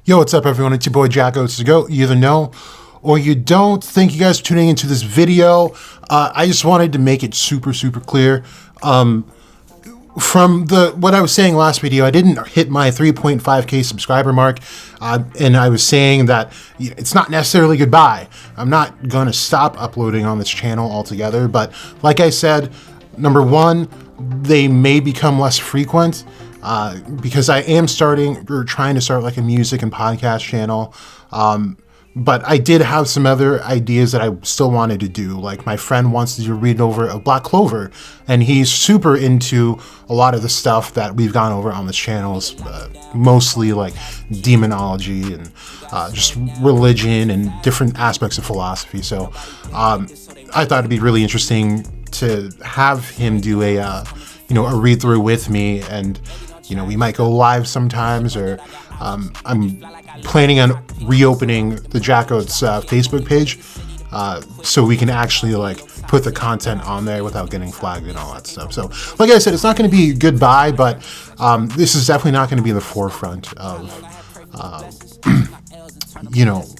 Yo, what's up, everyone? It's your boy Jacko. It's the GOAT. You either know or you don't. Thank you guys for tuning into this video. I just wanted to make it super clear. From what I was saying last video, I didn't hit my 3.5k subscriber mark, and I was saying that it's not necessarily goodbye. I'm not going to stop uploading on this channel altogether, but like I said, number one, they may become less frequent because I am trying to start like a music and podcast channel. But I did have some other ideas that I still wanted to do. Like my friend wants to read over a Black Clover, and he's super into a lot of the stuff that we've gone over on this channel, mostly like demonology and just religion and different aspects of philosophy. So I thought it'd be really interesting to have him do a read through with me, and we might go live sometimes, or I'm planning on reopening the Jacko's Facebook page so we can actually like put the content on there without getting flagged and all that stuff. So like I said, it's not going to be goodbye, but this is definitely not going to be in the forefront of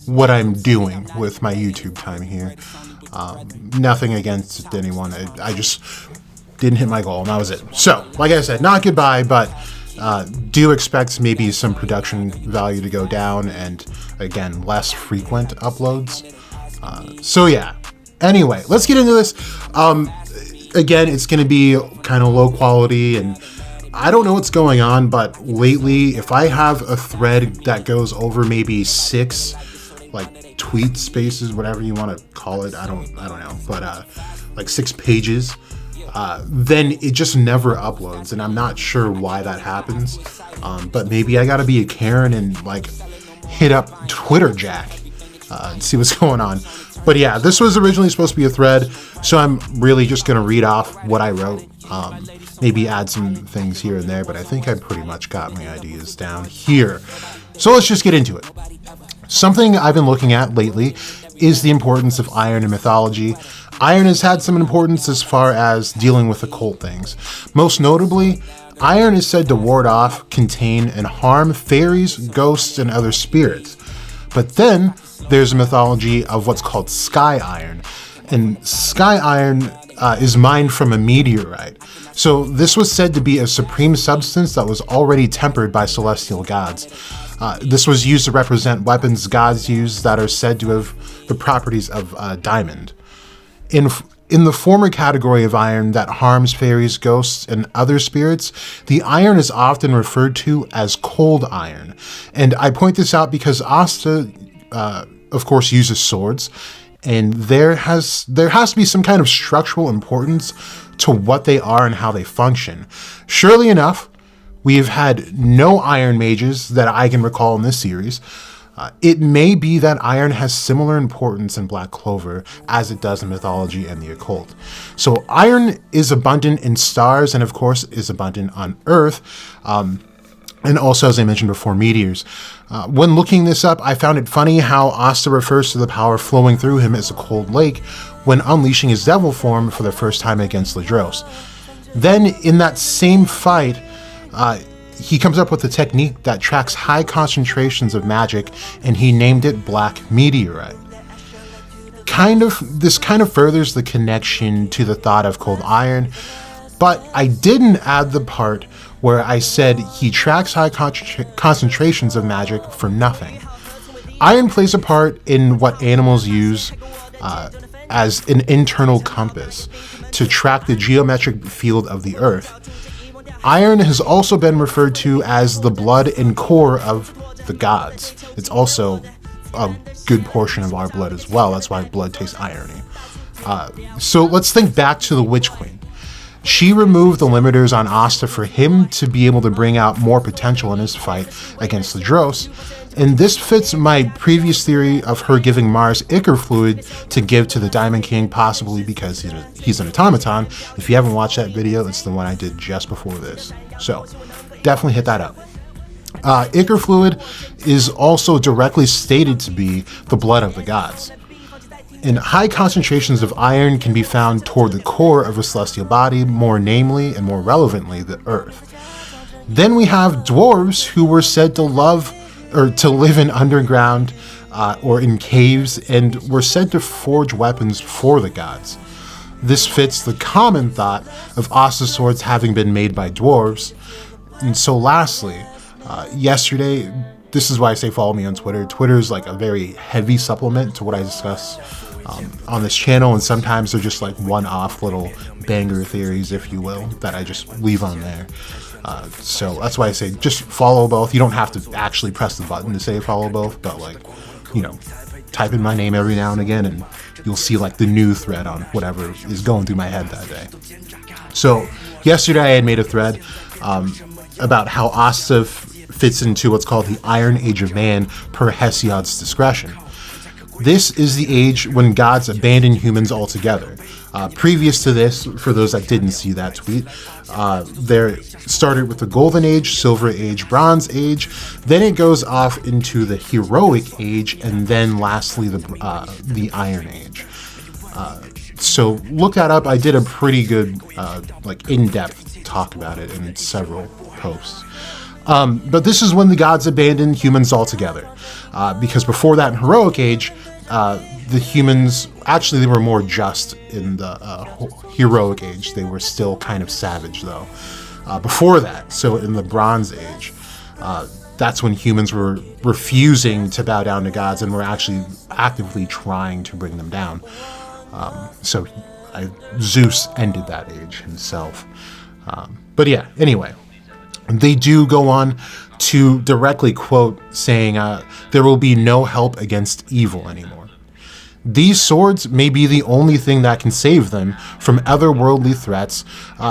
what I'm doing with my YouTube time here. Nothing against anyone. I just didn't hit my goal, and that was it. So like I said, not goodbye, but do expect maybe some production value to go down, and again, less frequent uploads. So yeah, anyway, let's get into this. Again, it's going to be kind of low quality, and I don't know what's going on, but lately, if I have a thread that goes over maybe 6 like tweet spaces, whatever you want to call it, I don't know, but like 6 pages, then it just never uploads, and I'm not sure why that happens. But maybe I gotta be a Karen and like hit up Twitter Jack and see what's going on. But yeah, this was originally supposed to be a thread, so I'm really just gonna read off what I wrote, maybe add some things here and there, but I think I pretty much got my ideas down here. So let's just get into it. Something I've been looking at lately is the importance of iron in mythology. Iron has had some importance as far as dealing with occult things. Most notably, iron is said to ward off, contain, and harm fairies, ghosts, and other spirits. But then there's a mythology of what's called sky iron. And sky iron is mined from a meteorite. So this was said to be a supreme substance that was already tempered by celestial gods. This was used to represent weapons gods use that are said to have the properties of diamond. In the former category of iron that harms fairies, ghosts, and other spirits, the iron is often referred to as cold iron. And I point this out because Asta, of course, uses swords, and there has to be some kind of structural importance to what they are and how they function. Surely enough, we have had no iron mages that I can recall in this series. It may be that iron has similar importance in Black Clover as it does in mythology and the occult. So iron is abundant in stars, and of course is abundant on Earth, and also, as I mentioned before, meteors. When looking this up, I found it funny how Asta refers to the power flowing through him as a cold lake when unleashing his devil form for the first time against Ladros. Then in that same fight, he comes up with a technique that tracks high concentrations of magic, and he named it Black Meteorite. This kind of furthers the connection to the thought of cold iron, but I didn't add the part where I said he tracks high concentrations of magic for nothing. Iron plays a part in what animals use as an internal compass to track the geometric field of the Earth. Iron has also been referred to as the blood and core of the gods. It's also a good portion of our blood as well. That's why blood tastes irony. So let's think back to the Witch Queen. She removed the limiters on Asta for him to be able to bring out more potential in his fight against Ladros. And this fits my previous theory of her giving Mars ichor fluid to give to the Diamond King, possibly because he's an automaton. If you haven't watched that video, it's the one I did just before this. So definitely hit that up. Ichor fluid is also directly stated to be the blood of the gods. And high concentrations of iron can be found toward the core of a celestial body, more namely and more relevantly, the Earth. Then we have dwarves who were said to love or to live in underground or in caves, and were said to forge weapons for the gods. This fits the common thought of Asta's swords having been made by dwarves. And so lastly, yesterday, this is why I say follow me on Twitter. Twitter is like a very heavy supplement to what I discuss on this channel, and sometimes they're just like one-off little banger theories, if you will, that I just leave on there. So that's why I say just follow both. You don't have to actually press the button to say follow both, but like, you know, type in my name every now and again and you'll see like the new thread on whatever is going through my head that day. So yesterday I had made a thread about how Asta fits into what's called the Iron Age of Man per Hesiod's discretion. This is the age when gods abandon humans altogether. Previous to this, for those that didn't see that tweet, there started with the Golden Age, Silver Age, Bronze Age, then it goes off into the Heroic Age, and then lastly the Iron Age. So look that up. I did a pretty good like in-depth talk about it in several posts. But this is when the gods abandoned humans altogether, because before that in Heroic Age, the humans, actually they were more just in the Heroic Age. They were still kind of savage though. Before that, so in the Bronze Age, that's when humans were refusing to bow down to gods and were actually actively trying to bring them down. So Zeus ended that age himself. But yeah, anyway, they do go on to directly quote saying, there will be no help against evil anymore. These swords may be the only thing that can save them from otherworldly threats.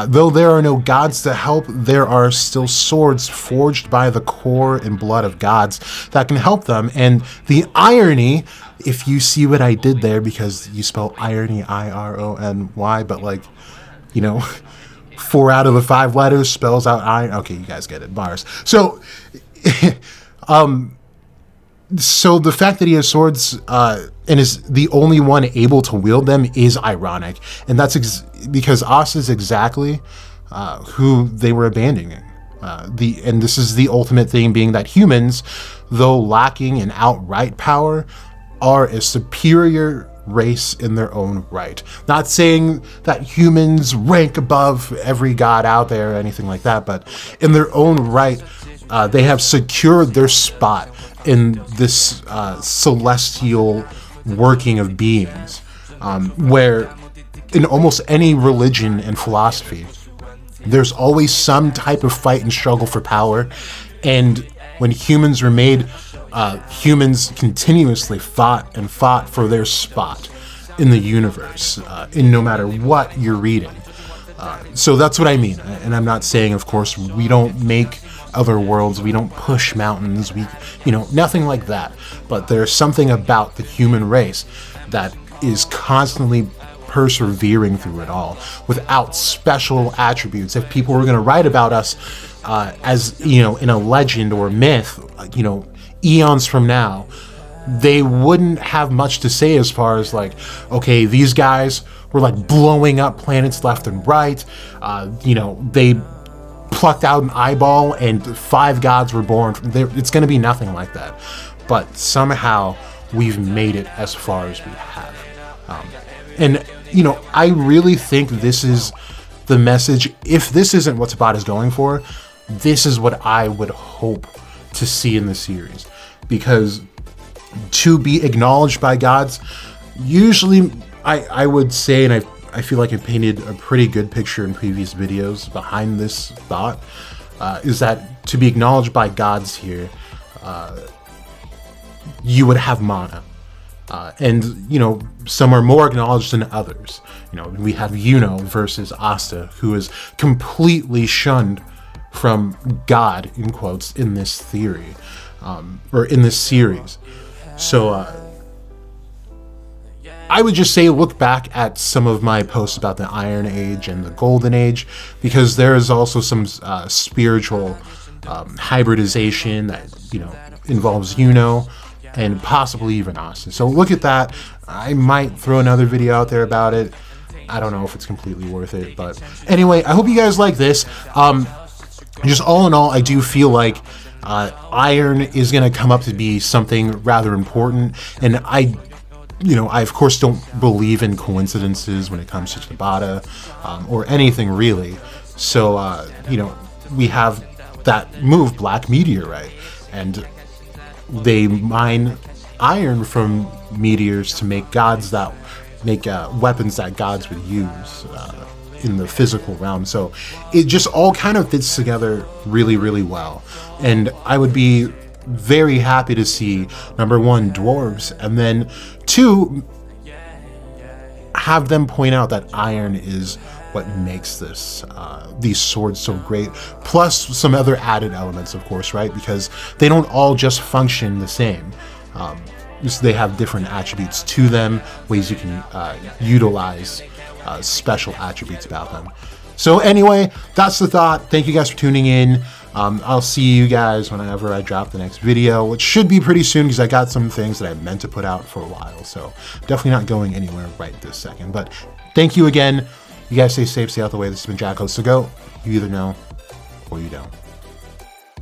Though there are no gods to help, there are still swords forged by the core and blood of gods that can help them. And the irony, if you see what I did there, because you spell irony I-R-O-N-Y, but like, you know, 4 out of the 5 letters spells out iron. Okay, you guys get it, bars. So, so the fact that he has swords and is the only one able to wield them is ironic, and that's because Asta is exactly who they were abandoning. And this is the ultimate thing, being that humans, though lacking in outright power, are a superior race in their own right. Not saying that humans rank above every god out there or anything like that, but in their own right, they have secured their spot in this celestial working of beings, where in almost any religion and philosophy, there's always some type of fight and struggle for power. And when humans were made, humans continuously fought and fought for their spot in the universe, in no matter what you're reading. So that's what I mean. And I'm not saying, of course, we don't make other worlds, we don't push mountains, we, you know, nothing like that. But there's something about the human race that is constantly persevering through it all without special attributes. If people were going to write about us as, you know, in a legend or myth, you know, eons from now, they wouldn't have much to say as far as like, okay, these guys were like blowing up planets left and right, you know, they plucked out an eyeball and 5 gods were born. It's going to be nothing like that. But somehow we've made it as far as we have. And, you know, I really think this is the message. If this isn't what Tabata is going for, this is what I would hope to see in the series. Because to be acknowledged by gods, usually I would say, and I feel like I painted a pretty good picture in previous videos behind this thought, is that to be acknowledged by gods here, you would have mana. And, you know, some are more acknowledged than others. You know, we have Yuno versus Asta, who is completely shunned from God, in quotes, in this theory, or in this series. So, I would just say look back at some of my posts about the Iron Age and the Golden Age, because there is also some spiritual hybridization that, you know, involves Yuno and possibly even Asta. So look at that. I might throw another video out there about it. I don't know if it's completely worth it, but anyway, I hope you guys like this. Just all in all, I do feel like iron is going to come up to be something rather important. And I of course don't believe in coincidences when it comes to Tabata or anything really. So, we have that move, Black Meteorite, and they mine iron from meteors to make weapons that gods would use in the physical realm. So it just all kind of fits together really, really well. And I would be very happy to see, number one, dwarves, and then two, have them point out that iron is what makes these swords so great, plus some other added elements, of course, right? Because they don't all just function the same. They have different attributes to them, ways you can utilize special attributes about them. So anyway, that's the thought. Thank you guys for tuning in. I'll see you guys whenever I drop the next video, which should be pretty soon because I got some things that I meant to put out for a while. So definitely not going anywhere right this second. But thank you again. You guys stay safe, stay out the way. This has been Jack Host to Go. You either know or you don't.